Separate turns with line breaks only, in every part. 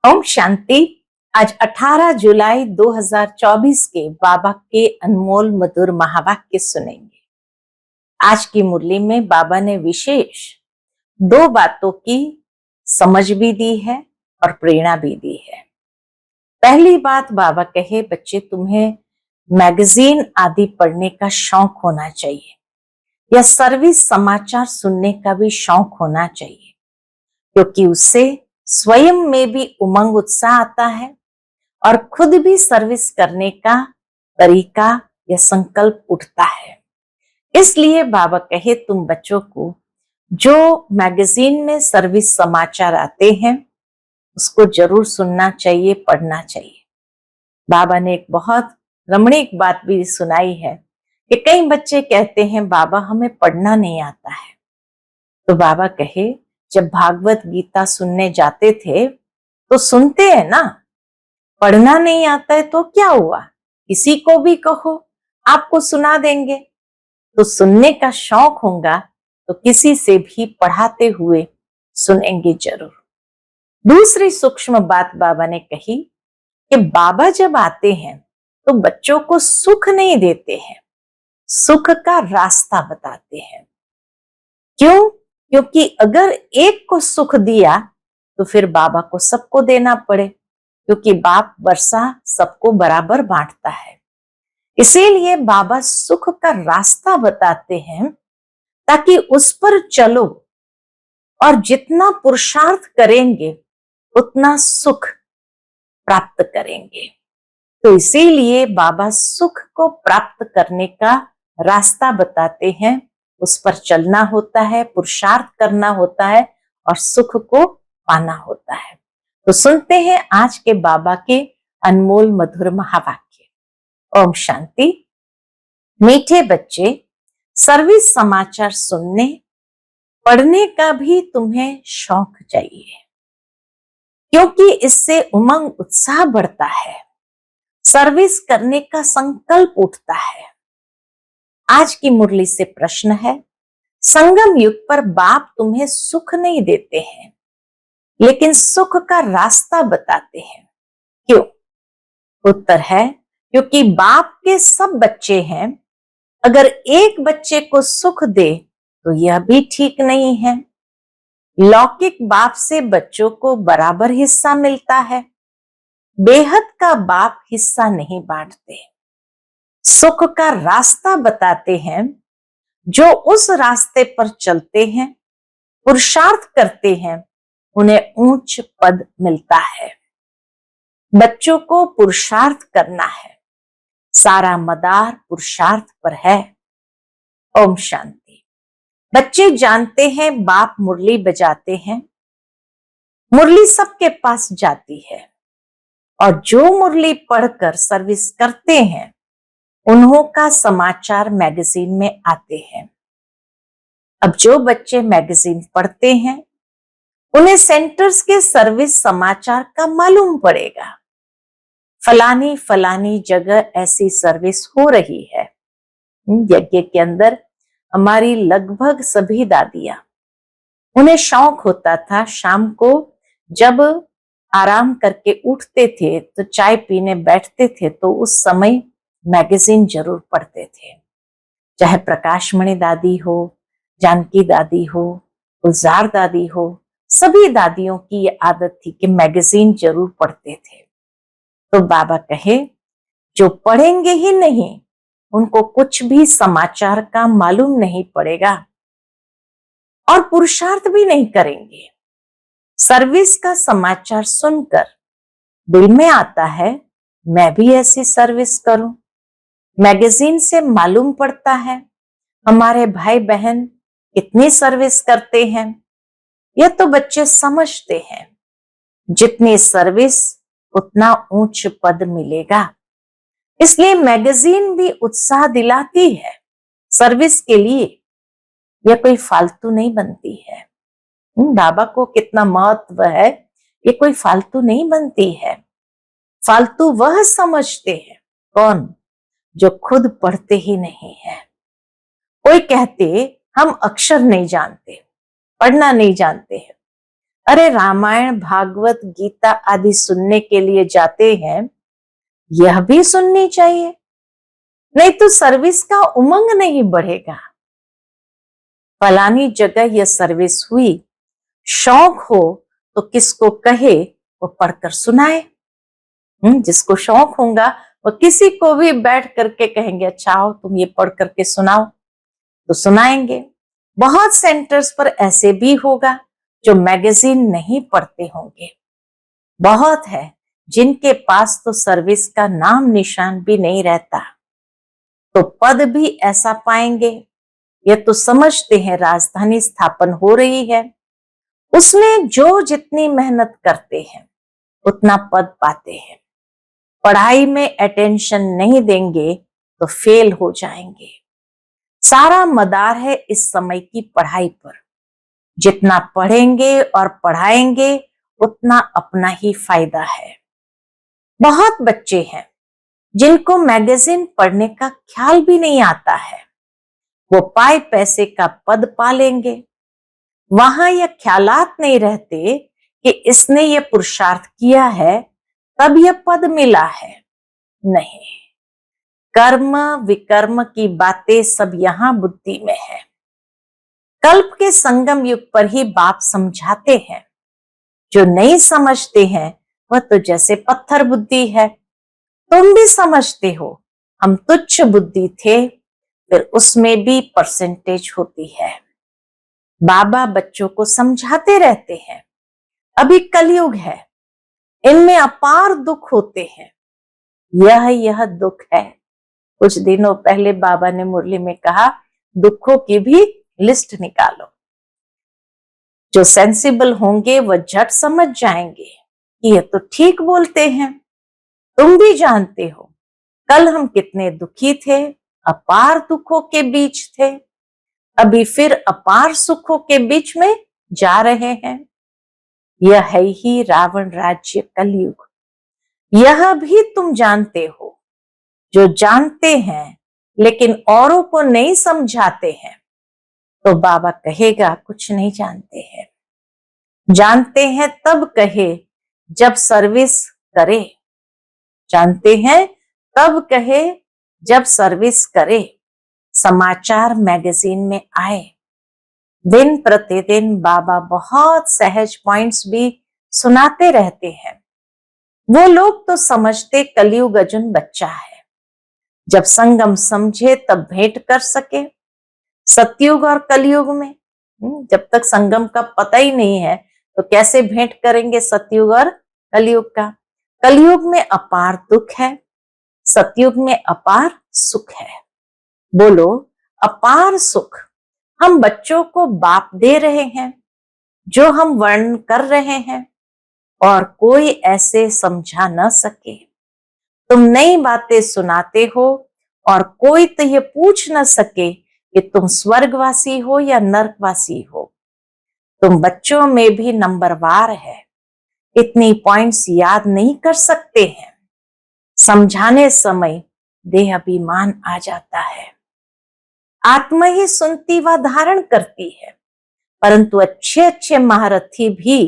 ओम शांति। आज 18 जुलाई 2024 के बाबा के अनमोल मधुर महावाक्य सुनेंगे। आज की मुरली में बाबा ने विशेष दो बातों की समझ भी दी है और प्रेरणा भी दी है। पहली बात बाबा कहे, बच्चे तुम्हें मैगजीन आदि पढ़ने का शौक होना चाहिए या सर्विस समाचार सुनने का भी शौक होना चाहिए, क्योंकि उससे स्वयं में भी उमंग उत्साह आता है और खुद भी सर्विस करने का तरीका या संकल्प उठता है। इसलिए बाबा कहे, तुम बच्चों को जो मैगजीन में सर्विस समाचार आते हैं उसको जरूर सुनना चाहिए, पढ़ना चाहिए। बाबा ने एक बहुत रमणीक बात भी सुनाई है कि कई बच्चे कहते हैं बाबा हमें पढ़ना नहीं आता है। तो बाबा कहे, जब भागवत गीता सुनने जाते थे तो सुनते हैं ना, पढ़ना नहीं आता है तो क्या हुआ, किसी को भी कहो आपको सुना देंगे। तो सुनने का शौक होगा तो किसी से भी पढ़ाते हुए सुनेंगे जरूर। दूसरी सूक्ष्म बात बाबा ने कही कि बाबा जब आते हैं तो बच्चों को सुख नहीं देते हैं, सुख का रास्ता बताते हैं। क्यों? क्योंकि अगर एक को सुख दिया तो फिर बाबा को सबको देना पड़े, क्योंकि बाप वर्षा सबको बराबर बांटता है। इसीलिए बाबा सुख का रास्ता बताते हैं ताकि उस पर चलो और जितना पुरुषार्थ करेंगे उतना सुख प्राप्त करेंगे। तो इसीलिए बाबा सुख को प्राप्त करने का रास्ता बताते हैं, उस पर चलना होता है, पुरुषार्थ करना होता है और सुख को पाना होता है। तो सुनते हैं आज के बाबा के अनमोल मधुर महावाक्य। ओम शांति। मीठे बच्चे, सर्विस समाचार सुनने पढ़ने का भी तुम्हें शौक चाहिए, क्योंकि इससे उमंग उत्साह बढ़ता है, सर्विस करने का संकल्प उठता है। आज की मुरली से प्रश्न है, संगम युग पर बाप तुम्हें सुख नहीं देते हैं लेकिन सुख का रास्ता बताते हैं। क्यों? उत्तर है, क्योंकि बाप के सब बच्चे हैं, अगर एक बच्चे को सुख दे तो यह भी ठीक नहीं है। लौकिक बाप से बच्चों को बराबर हिस्सा मिलता है, बेहद का बाप हिस्सा नहीं बांटते। सुख का रास्ता बताते हैं, जो उस रास्ते पर चलते हैं, पुरुषार्थ करते हैं, उन्हें ऊंच पद मिलता है। बच्चों को पुरुषार्थ करना है, सारा मदार पुरुषार्थ पर है। ओम शांति। बच्चे जानते हैं बाप मुरली बजाते हैं, मुरली सबके पास जाती है और जो मुरली पढ़कर सर्विस करते हैं उन्हों का समाचार मैगजीन में आते हैं। अब जो बच्चे मैगजीन पढ़ते हैं उन्हें सेंटर्स के सर्विस समाचार का मालूम पड़ेगा, फलानी फलानी जगह ऐसी सर्विस हो रही है। यज्ञ के अंदर हमारी लगभग सभी दादियां, उन्हें शौक होता था शाम को जब आराम करके उठते थे तो चाय पीने बैठते थे तो उस समय मैगजीन जरूर पढ़ते थे। चाहे प्रकाशमणि दादी हो, जानकी दादी हो, गुलजार दादी हो, सभी दादियों की ये आदत थी कि मैगजीन जरूर पढ़ते थे। तो बाबा कहे, जो पढ़ेंगे ही नहीं उनको कुछ भी समाचार का मालूम नहीं पड़ेगा और पुरुषार्थ भी नहीं करेंगे। सर्विस का समाचार सुनकर दिल में आता है मैं भी ऐसी सर्विस करूं। मैगजीन से मालूम पड़ता है हमारे भाई बहन कितनी सर्विस करते हैं। यह तो बच्चे समझते हैं, जितनी सर्विस उतना ऊंच पद मिलेगा। इसलिए मैगजीन भी उत्साह दिलाती है सर्विस के लिए, यह कोई फालतू नहीं बनती है। बाबा को कितना महत्व है, ये कोई फालतू नहीं बनती है। फालतू वह समझते हैं कौन, जो खुद पढ़ते ही नहीं है। कोई कहते हम अक्षर नहीं जानते, पढ़ना नहीं जानते हैं। अरे रामायण, भागवत, गीता आदि सुनने के लिए जाते हैं, यह भी सुननी चाहिए, नहीं तो सर्विस का उमंग नहीं बढ़ेगा। फलानी जगह यह सर्विस हुई, शौक हो तो किसको कहे वो पढ़कर सुनाए। जिसको शौक होगा वो किसी को भी बैठ करके कहेंगे अच्छा आओ तुम ये पढ़ करके सुनाओ, तो सुनाएंगे। बहुत सेंटर्स पर ऐसे भी होगा जो मैगजीन नहीं पढ़ते होंगे। बहुत है जिनके पास तो सर्विस का नाम निशान भी नहीं रहता, तो पद भी ऐसा पाएंगे। ये तो समझते हैं राजधानी स्थापन हो रही है, उसमें जो जितनी मेहनत करते हैं उतना पद पाते हैं। पढ़ाई में अटेंशन नहीं देंगे तो फेल हो जाएंगे। सारा मदार है इस समय की पढ़ाई पर। जितना पढ़ेंगे और पढ़ाएंगे उतना अपना ही फायदा है। बहुत बच्चे हैं जिनको मैगजीन पढ़ने का ख्याल भी नहीं आता है, वो पाए पैसे का पद पा लेंगे। वहां यह ख्यालात नहीं रहते कि इसने ये पुरुषार्थ किया है तब यह पद मिला है। नहीं, कर्म विकर्म की बातें सब यहां बुद्धि में है। कल्प के संगम युग पर ही बाप समझाते हैं। जो नहीं समझते हैं वह तो जैसे पत्थर बुद्धि है। तुम भी समझते हो हम तुच्छ बुद्धि थे, फिर उसमें भी परसेंटेज होती है। बाबा बच्चों को समझाते रहते हैं अभी कलयुग है, इनमें अपार दुख होते हैं। यह दुख है। कुछ दिनों पहले बाबा ने मुरली में कहा दुखों की भी लिस्ट निकालो। जो सेंसिबल होंगे वह झट समझ जाएंगे कि ये तो ठीक बोलते हैं। तुम भी जानते हो कल हम कितने दुखी थे, अपार दुखों के बीच थे, अभी फिर अपार सुखों के बीच में जा रहे हैं। यह है ही रावण राज्य कलयुग। यह भी तुम जानते हो। जो जानते हैं लेकिन औरों को नहीं समझाते हैं तो बाबा कहेगा कुछ नहीं जानते हैं। जानते हैं तब कहे जब सर्विस करे, जानते हैं तब कहे जब सर्विस करे। समाचार मैगजीन में आए। दिन प्रतिदिन बाबा बहुत सहज पॉइंट्स भी सुनाते रहते हैं। वो लोग तो समझते कलयुग अर्जुन बच्चा है, जब संगम समझे तब भेंट कर सके। सतयुग और कलयुग में जब तक संगम का पता ही नहीं है तो कैसे भेंट करेंगे सतयुग और कलयुग का। कलयुग में अपार दुख है, सतयुग में अपार सुख है। बोलो अपार सुख हम बच्चों को बाप दे रहे हैं जो हम वर्णन कर रहे हैं और कोई ऐसे समझा न सके। तुम नई बातें सुनाते हो और कोई तो ये पूछ न सके कि तुम स्वर्गवासी हो या नरकवासी हो। तुम बच्चों में भी नंबरवार है, इतनी पॉइंट्स याद नहीं कर सकते हैं। समझाने समय देह अभिमान आ जाता है। आत्मा ही सुनती व धारण करती है, परंतु अच्छे अच्छे महारथी भी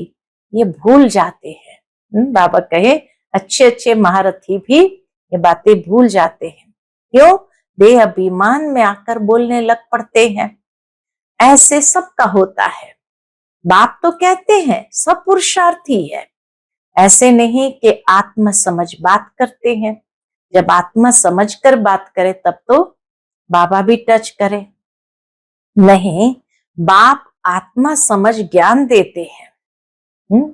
ये भूल जाते हैं। बाबा कहे अच्छे अच्छे महारथी भी ये बातें भूल जाते हैं। क्यों? देह अभिमान में आकर बोलने लग पड़ते हैं। ऐसे सबका होता है। बाप तो कहते हैं सब पुरुषार्थी है, ऐसे नहीं कि आत्मा समझ बात करते हैं। जब आत्मा समझ कर बात करे तब तो बाबा भी टच करे। नहीं, बाप आत्मा समझ ज्ञान देते हैं।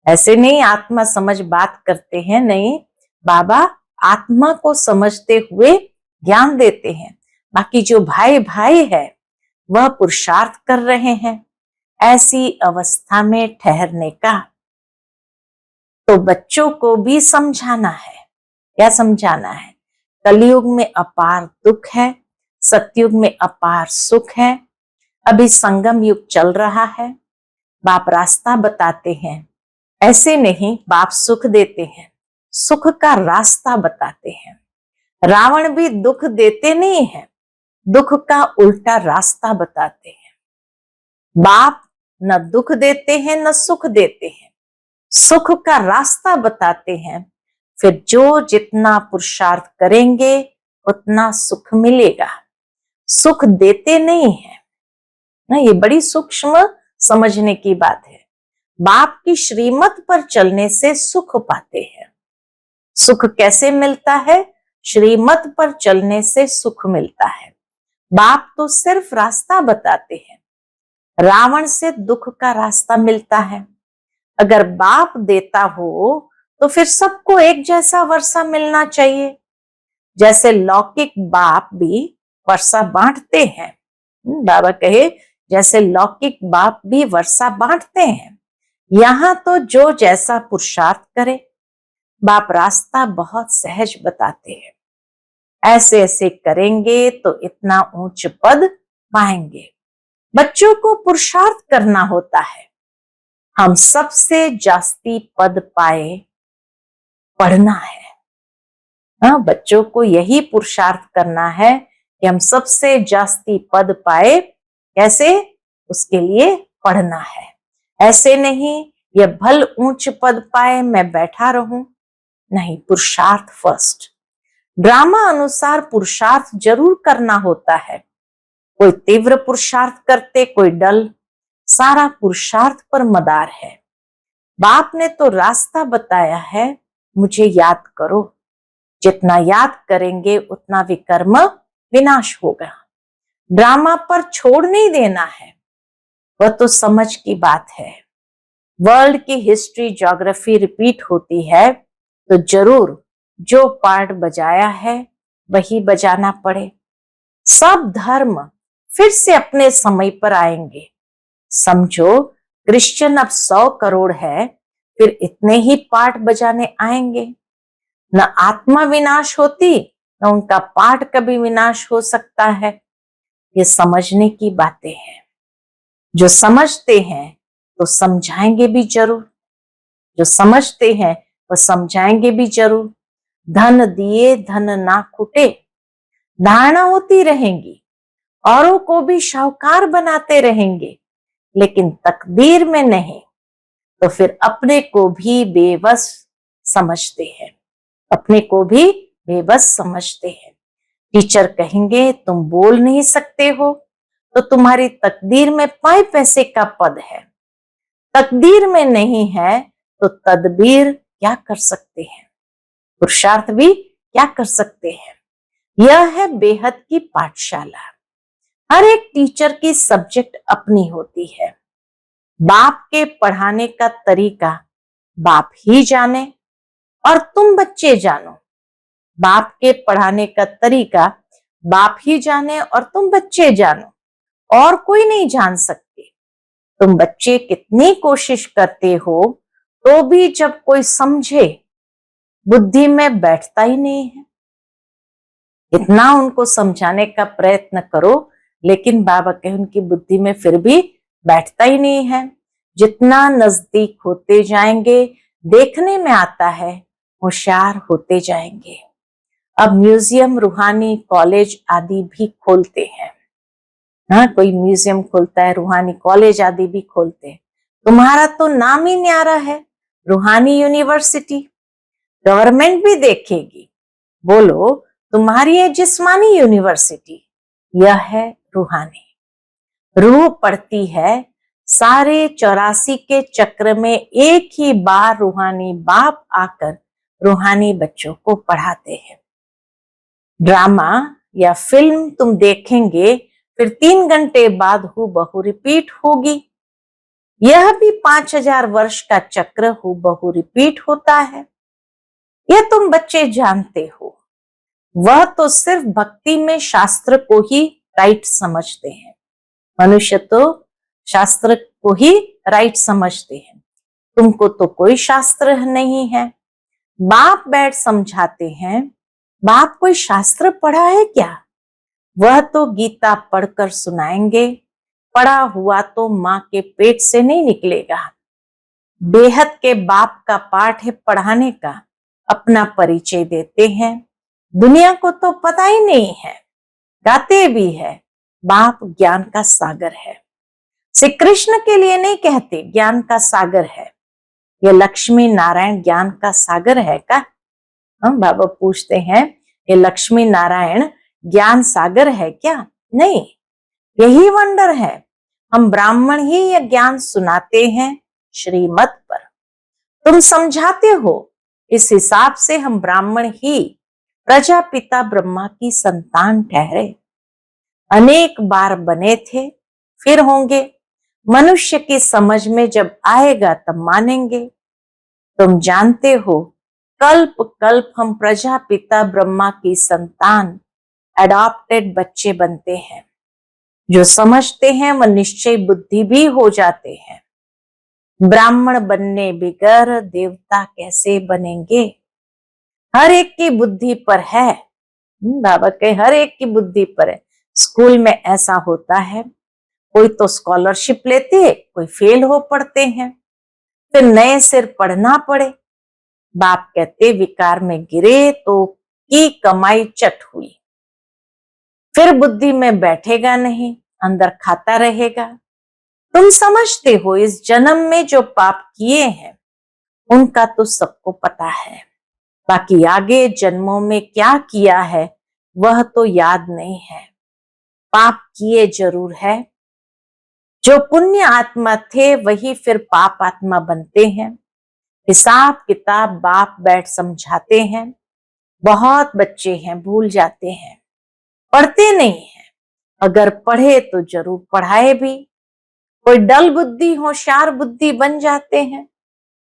ऐसे नहीं आत्मा समझ बात करते हैं, नहीं, बाबा आत्मा को समझते हुए ज्ञान देते हैं। बाकी जो भाई भाई है वह पुरुषार्थ कर रहे हैं ऐसी अवस्था में ठहरने का। तो बच्चों को भी समझाना है। क्या समझाना है? कलयुग में अपार दुख है, सतयुग में अपार सुख है। अभी संगम युग चल रहा है। बाप रास्ता बताते हैं। ऐसे नहीं बाप सुख देते हैं, सुख का रास्ता बताते हैं। रावण भी दुख देते नहीं है, दुख का उल्टा रास्ता बताते हैं। बाप न दुख देते हैं न सुख देते हैं, सुख का रास्ता बताते हैं। फिर जो जितना पुरुषार्थ करेंगे उतना सुख मिलेगा। सुख देते नहीं है ना, ये बड़ी सूक्ष्म समझने की बात है। बाप की श्रीमत पर चलने से सुख पाते हैं। सुख कैसे मिलता है? श्रीमत पर चलने से सुख मिलता है। बाप तो सिर्फ रास्ता बताते हैं। रावण से दुख का रास्ता मिलता है। अगर बाप देता हो तो फिर सबको एक जैसा वर्षा मिलना चाहिए। जैसे लौकिक बाप भी वर्षा बांटते हैं। बाबा कहे जैसे लौकिक बाप भी वर्षा बांटते हैं, यहाँ तो जो जैसा पुरुषार्थ करे। बाप रास्ता बहुत सहज बताते हैं। ऐसे ऐसे करेंगे तो इतना ऊंच पद पाएंगे। बच्चों को पुरुषार्थ करना होता है। हम सबसे जास्ती पद पाए पढ़ना है। हाँ, बच्चों को यही पुरुषार्थ करना है कि हम सबसे जास्ती पद पाए। कैसे? उसके लिए पढ़ना है। ऐसे नहीं ये भल ऊंच पद पाए मैं बैठा रहूं, नहीं, पुरुषार्थ फर्स्ट। ड्रामा अनुसार पुरुषार्थ जरूर करना होता है। कोई तीव्र पुरुषार्थ करते, कोई डल, सारा पुरुषार्थ पर मदार है। बाप ने तो रास्ता बताया है, मुझे याद करो। जितना याद करेंगे उतना विकर्म विनाश होगा। ड्रामा पर छोड़ नहीं देना है, वह तो समझ की बात है। वर्ल्ड की हिस्ट्री ज्योग्राफी रिपीट होती है तो जरूर जो पार्ट बजाया है वही बजाना पड़े। सब धर्म फिर से अपने समय पर आएंगे। समझो क्रिश्चियन अब 100 करोड़ है, फिर इतने ही पाठ बजाने आएंगे। न आत्मा विनाश होती न उनका पाठ कभी विनाश हो सकता है। ये समझने की बातें हैं। जो समझते हैं तो समझाएंगे भी जरूर। जो समझते हैं वो समझाएंगे भी जरूर। धन दिए धन ना खुटे, धारणा होती रहेंगी। औरों को भी शाहूकार बनाते रहेंगे, लेकिन तकदीर में नहीं तो फिर अपने को भी बेबस समझते हैं। अपने को भी बेबस समझते हैं। टीचर कहेंगे तुम बोल नहीं सकते हो तो तुम्हारी तकदीर में पाई पैसे का पद है। तकदीर में नहीं है तो तदबीर क्या कर सकते हैं? पुरुषार्थ भी क्या कर सकते हैं? यह है बेहद की पाठशाला। हर एक टीचर की सब्जेक्ट अपनी होती है। बाप के पढ़ाने का तरीका बाप ही जाने और तुम बच्चे जानो। बाप के पढ़ाने का तरीका बाप ही जाने और तुम बच्चे जानो, और कोई नहीं जान सकते। तुम बच्चे कितनी कोशिश करते हो तो भी जब कोई समझे बुद्धि में बैठता ही नहीं है। इतना उनको समझाने का प्रयत्न करो, लेकिन बाबा के उनकी बुद्धि में फिर भी बैठता ही नहीं है। जितना नजदीक होते जाएंगे देखने में आता है होशियार होते जाएंगे। अब म्यूजियम, रूहानी कॉलेज आदि भी खोलते हैं। हाँ, कोई म्यूजियम खोलता है, रूहानी कॉलेज आदि भी खोलते हैं। तुम्हारा तो नाम ही न्यारा है, रूहानी यूनिवर्सिटी। गवर्नमेंट भी देखेगी। बोलो तुम्हारी है जिस्मानी यूनिवर्सिटी, यह है रूहानी। रूह पढ़ती है। सारे 84 के चक्र में एक ही बार रूहानी बाप आकर रूहानी बच्चों को पढ़ाते हैं। ड्रामा या फिल्म तुम देखेंगे, फिर 3 घंटे बाद हूबहू रिपीट होगी। यह भी 5000 वर्ष का चक्र हूबहू रिपीट होता है। यह तुम बच्चे जानते हो। वह तो सिर्फ भक्ति में शास्त्र को ही राइट समझते हैं। मनुष्य तो शास्त्र को ही राइट समझते हैं। तुमको तो कोई शास्त्र नहीं है। बाप बैठ समझाते हैं। बाप कोई शास्त्र पढ़ा है क्या? वह तो गीता पढ़कर सुनाएंगे। पढ़ा हुआ तो माँ के पेट से नहीं निकलेगा। बेहद के बाप का पाठ है पढ़ाने का। अपना परिचय देते हैं। दुनिया को तो पता ही नहीं है। गाते भी है बाप ज्ञान का सागर है। श्री कृष्ण के लिए नहीं कहते ज्ञान का सागर है, ये लक्ष्मी नारायण ज्ञान का सागर है क्या? हम बाबा पूछते हैं, ये लक्ष्मी नारायण ज्ञान सागर है क्या? नहीं, यही वंडर है। हम ब्राह्मण ही ये ज्ञान सुनाते हैं श्रीमत पर, तुम समझाते हो, इस हिसाब से हम ब्राह्मण ही प्रजापिता ब्रह्मा की संतान ठहरे। अनेक बार बने थे, फिर होंगे, मनुष्य की समझ में जब आएगा तब मानेंगे। तुम जानते हो, कल्प कल्प हम प्रजापिता ब्रह्मा की संतान एडॉप्टेड बच्चे बनते हैं। जो समझते हैं वह निश्चय बुद्धि भी हो जाते हैं। ब्राह्मण बनने बिगर देवता कैसे बनेंगे? हर एक की बुद्धि पर है। बाबा के हर एक की बुद्धि पर है। स्कूल में ऐसा होता है, कोई तो स्कॉलरशिप लेते, कोई फेल हो पड़ते हैं, फिर नए सिर पढ़ना पड़े। बाप कहते विकार में गिरे तो की कमाई चट हुई, फिर बुद्धि में बैठेगा नहीं, अंदर खाता रहेगा। तुम समझते हो इस जन्म में जो पाप किए हैं उनका तो सबको पता है, बाकी आगे जन्मों में क्या किया है वह तो याद नहीं है। पाप किए जरूर है। जो पुण्य आत्मा थे वही फिर पाप आत्मा बनते हैं। हिसाब किताब बाप बैठ समझाते हैं। बहुत बच्चे हैं भूल जाते हैं, पढ़ते नहीं है। अगर पढ़े तो जरूर पढ़ाए भी। कोई डल बुद्धि होशियार बुद्धि बन जाते हैं,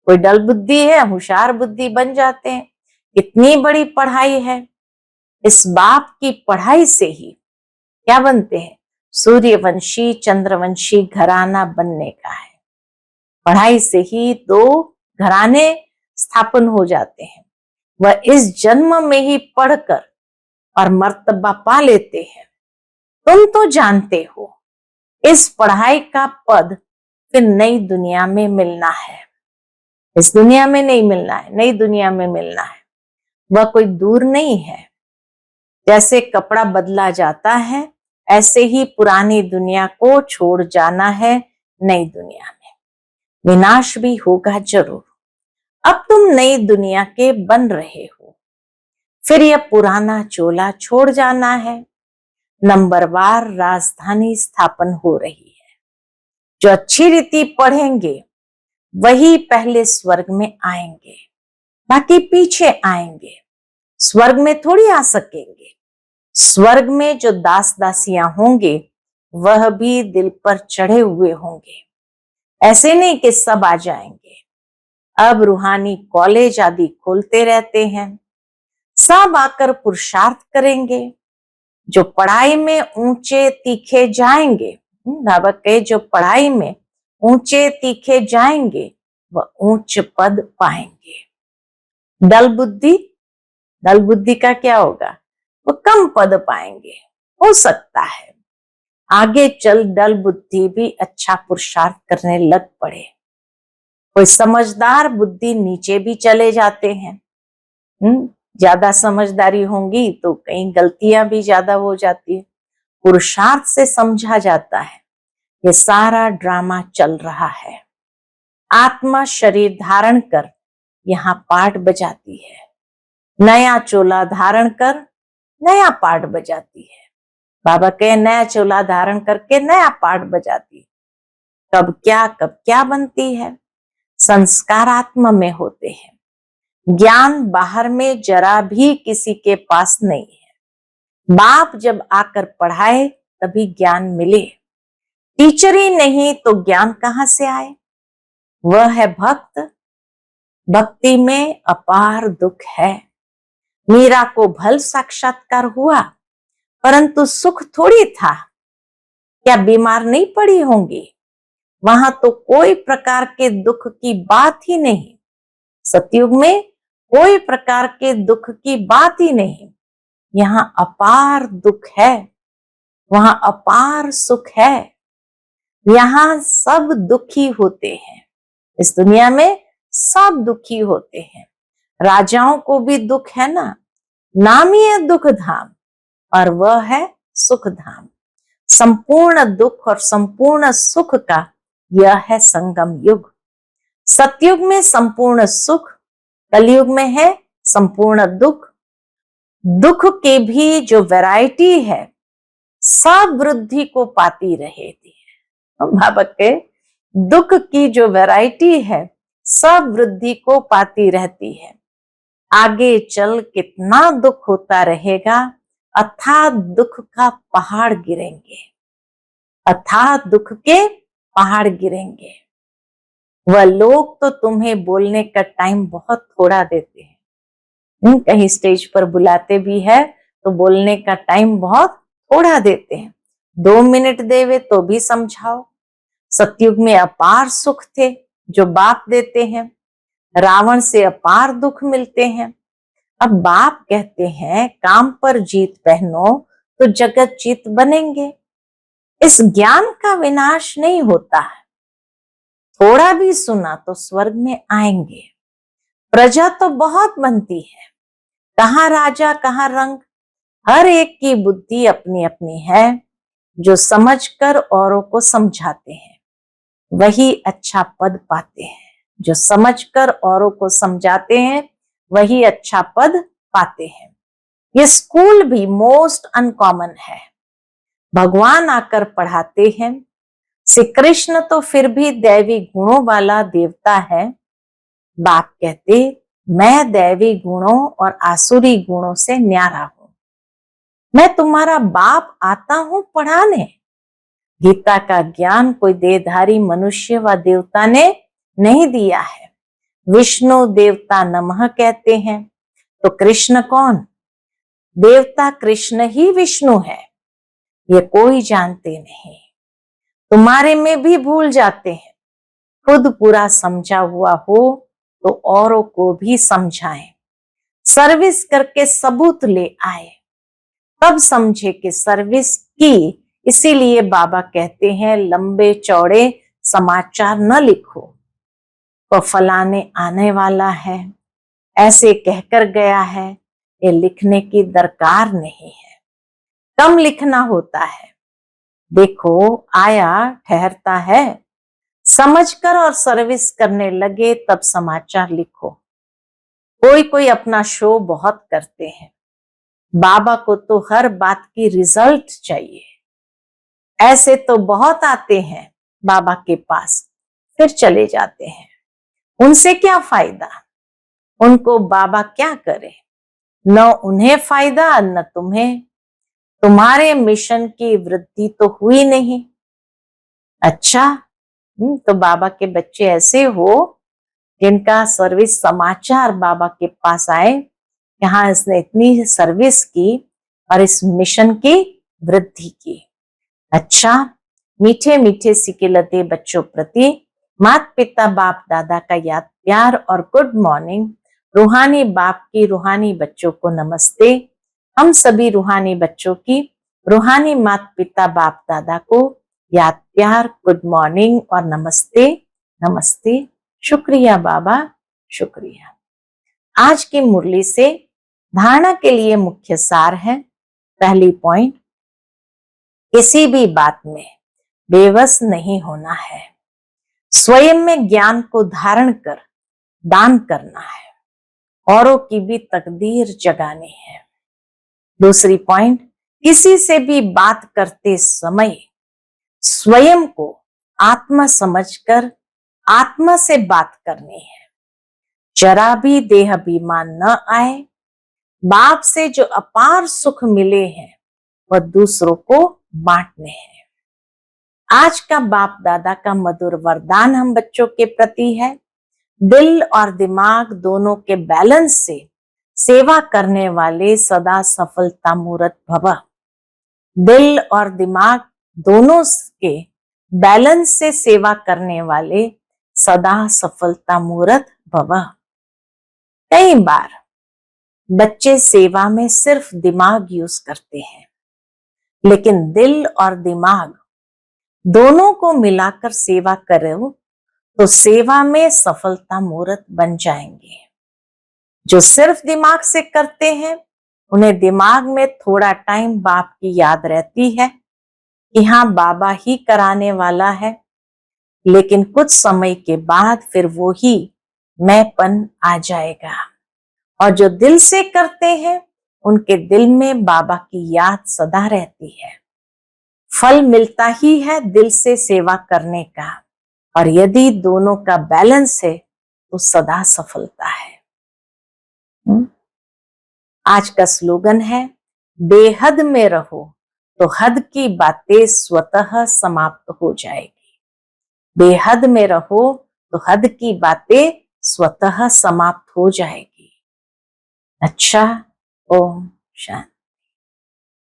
कोई डल बुद्धि है होशियार बुद्धि बन जाते हैं। कितनी बड़ी पढ़ाई है। इस बाप की पढ़ाई से ही क्या बनते हैं? सूर्यवंशी चंद्रवंशी घराना बनने का है। पढ़ाई से ही दो घराने स्थापन हो जाते हैं। वह इस जन्म में ही पढ़कर और मर्तबा पा लेते हैं। तुम तो जानते हो इस पढ़ाई का पद फिर नई दुनिया में मिलना है। इस दुनिया में नहीं मिलना है, नई दुनिया में मिलना है। वह कोई दूर नहीं है। जैसे कपड़ा बदला जाता है ऐसे ही पुरानी दुनिया को छोड़ जाना है नई दुनिया में। विनाश भी होगा जरूर। अब तुम नई दुनिया के बन रहे हो, फिर यह पुराना चोला छोड़ जाना है। नंबरवार राजधानी स्थापन हो रही है। जो अच्छी रीति पढ़ेंगे वही पहले स्वर्ग में आएंगे, बाकी पीछे आएंगे। स्वर्ग में थोड़ी आ सकेंगे। स्वर्ग में जो दास दासियां होंगे वह भी दिल पर चढ़े हुए होंगे। ऐसे नहीं कि सब आ जाएंगे। अब रूहानी कॉलेज आदि खोलते रहते हैं, सब आकर पुरुषार्थ करेंगे। जो पढ़ाई में ऊंचे तीखे जाएंगे, बाबा के जो पढ़ाई में ऊंचे तीखे जाएंगे वह ऊंच पद पाएंगे। दल बुद्धि का क्या होगा? वो कम पद पाएंगे। हो सकता है आगे चल दल बुद्धि भी अच्छा पुरुषार्थ करने लग पड़े। कोई समझदार बुद्धि नीचे भी चले जाते हैं। ज्यादा समझदारी होंगी तो कहीं गलतियां भी ज्यादा हो जाती है। पुरुषार्थ से समझा जाता है ये सारा ड्रामा चल रहा है। आत्मा शरीर धारण कर यहाँ पाठ बजाती है, नया चोला धारण कर नया पाठ बजाती है। बाबा के नया चोला धारण करके नया पाठ बजाती है। कब क्या बनती है? संस्कार आत्मा में होते हैं। ज्ञान बाहर में जरा भी किसी के पास नहीं है। बाप जब आकर पढ़ाए तभी ज्ञान मिले। टीचर ही नहीं तो ज्ञान कहां से आए? वह है भक्त। भक्ति में अपार दुख है। मीरा को भल साक्षात्कार हुआ परंतु सुख थोड़ी था। क्या बीमार नहीं पड़ी होंगी? वहां तो कोई प्रकार के दुख की बात ही नहीं। सतयुग में कोई प्रकार के दुख की बात ही नहीं। यहाँ अपार दुख है, वहां अपार सुख है। यहाँ सब दुखी होते हैं। इस दुनिया में सब दुखी होते हैं। राजाओं को भी दुख है ना, नाम ही है दुख धाम और वह है सुख धाम। संपूर्ण दुख और संपूर्ण सुख का यह है संगम युग। सतयुग में संपूर्ण सुख, कलयुग में है संपूर्ण दुख। दुख के भी जो वैरायटी है सब वृद्धि को पाती रहती है। बाबा के दुख की जो वैरायटी है सब वृद्धि को पाती रहती है। आगे चल कितना दुख होता रहेगा, अथाह दुख का पहाड़ गिरेंगे, अथाह दुख के पहाड़ गिरेंगे। वह लोग तो तुम्हें बोलने का टाइम बहुत थोड़ा देते हैं, कहीं स्टेज पर बुलाते भी है तो बोलने का टाइम बहुत थोड़ा देते हैं। 2 मिनट देवे तो भी समझाओ। सतयुग में अपार सुख थे जो बाप देते हैं, रावण से अपार दुख मिलते हैं। अब बाप कहते हैं काम पर जीत पहनो तो जगत जीत बनेंगे। इस ज्ञान का विनाश नहीं होता है, थोड़ा भी सुना तो स्वर्ग में आएंगे। प्रजा तो बहुत बनती है, कहाँ राजा कहाँ रंग, हर एक की बुद्धि अपनी अपनी है। जो समझकर औरों को समझाते हैं वही अच्छा पद पाते हैं, जो समझकर औरों को समझाते हैं वही अच्छा पद पाते हैं। ये स्कूल भी मोस्ट अनकॉमन है, भगवान आकर पढ़ाते हैं। श्री कृष्ण तो फिर भी दैवी गुणों वाला देवता है। बाप कहते मैं दैवी गुणों और आसुरी गुणों से न्यारा हूं, मैं तुम्हारा बाप आता हूं पढ़ाने। गीता का ज्ञान कोई देहधारी मनुष्य व देवता ने नहीं दिया है। विष्णु देवता नमः कहते हैं तो कृष्ण कौन? देवता कृष्ण ही विष्णु है, ये कोई जानते नहीं। तुम्हारे में भी भूल जाते हैं। खुद पूरा समझा हुआ हो तो औरों को भी समझाएं। सर्विस करके सबूत ले आए तब समझे कि सर्विस की। इसीलिए बाबा कहते हैं लंबे चौड़े समाचार न लिखो, तो फलाने आने वाला है ऐसे कहकर गया है, ये लिखने की दरकार नहीं है। कम लिखना होता है। देखो आया ठहरता है, समझकर और सर्विस करने लगे तब समाचार लिखो। कोई कोई अपना शो बहुत करते हैं, बाबा को तो हर बात की रिजल्ट चाहिए। ऐसे तो बहुत आते हैं बाबा के पास फिर चले जाते हैं, उनसे क्या फायदा? उनको बाबा क्या करे? न उन्हें फायदा न तुम्हें, तुम्हारे मिशन की वृद्धि तो हुई नहीं। अच्छा, तो बाबा के बच्चे ऐसे हो जिनका सर्विस समाचार बाबा के पास आए, यहाँ इसने इतनी सर्विस की और इस मिशन की वृद्धि की। अच्छा, मीठे मीठे सिकिलते बच्चों प्रति माता पिता बाप दादा का याद प्यार और गुड मॉर्निंग। रूहानी बाप की रूहानी बच्चों को नमस्ते। हम सभी रूहानी बच्चों की रूहानी माता पिता बाप दादा को याद प्यार गुड मॉर्निंग और नमस्ते नमस्ते। शुक्रिया बाबा, शुक्रिया। आज की मुरली से धारणा के लिए मुख्य सार है। पहली पॉइंट, किसी भी बात में बेबस नहीं होना है, स्वयं में ज्ञान को धारण कर दान करना है, औरों की भी तकदीर जगानी है। दूसरी पॉइंट, किसी से भी बात करते समय स्वयं को आत्मा समझकर आत्मा से बात करनी है, जरा भी देह अभिमान न आए। बाप से जो अपार सुख मिले हैं वह दूसरों को बांटने हैं। आज का बाप दादा का मधुर वरदान हम बच्चों के प्रति है, दिल और दिमाग दोनों के बैलेंस से सेवा करने वाले सदा सफलता मूर्त भव। दिल और दिमाग दोनों के बैलेंस से सेवा करने वाले सदा सफलता मूर्त भव। कई बार बच्चे सेवा में सिर्फ दिमाग यूज करते हैं, लेकिन दिल और दिमाग दोनों को मिलाकर सेवा करो तो सेवा में सफलता मूर्त बन जाएंगे। जो सिर्फ दिमाग से करते हैं उन्हें दिमाग में थोड़ा टाइम बाप की याद रहती है कि हाँ बाबा ही कराने वाला है, लेकिन कुछ समय के बाद फिर वो ही मैंपन आ जाएगा। और जो दिल से करते हैं उनके दिल में बाबा की याद सदा रहती है। फल मिलता ही है दिल से सेवा करने का, और यदि दोनों का बैलेंस है तो सदा सफलता है। आज का स्लोगन है, बेहद में रहो तो हद की बातें स्वतः समाप्त हो जाएगी। बेहद में रहो तो हद की बातें स्वतः समाप्त हो जाएगी। अच्छा, ओम शांति।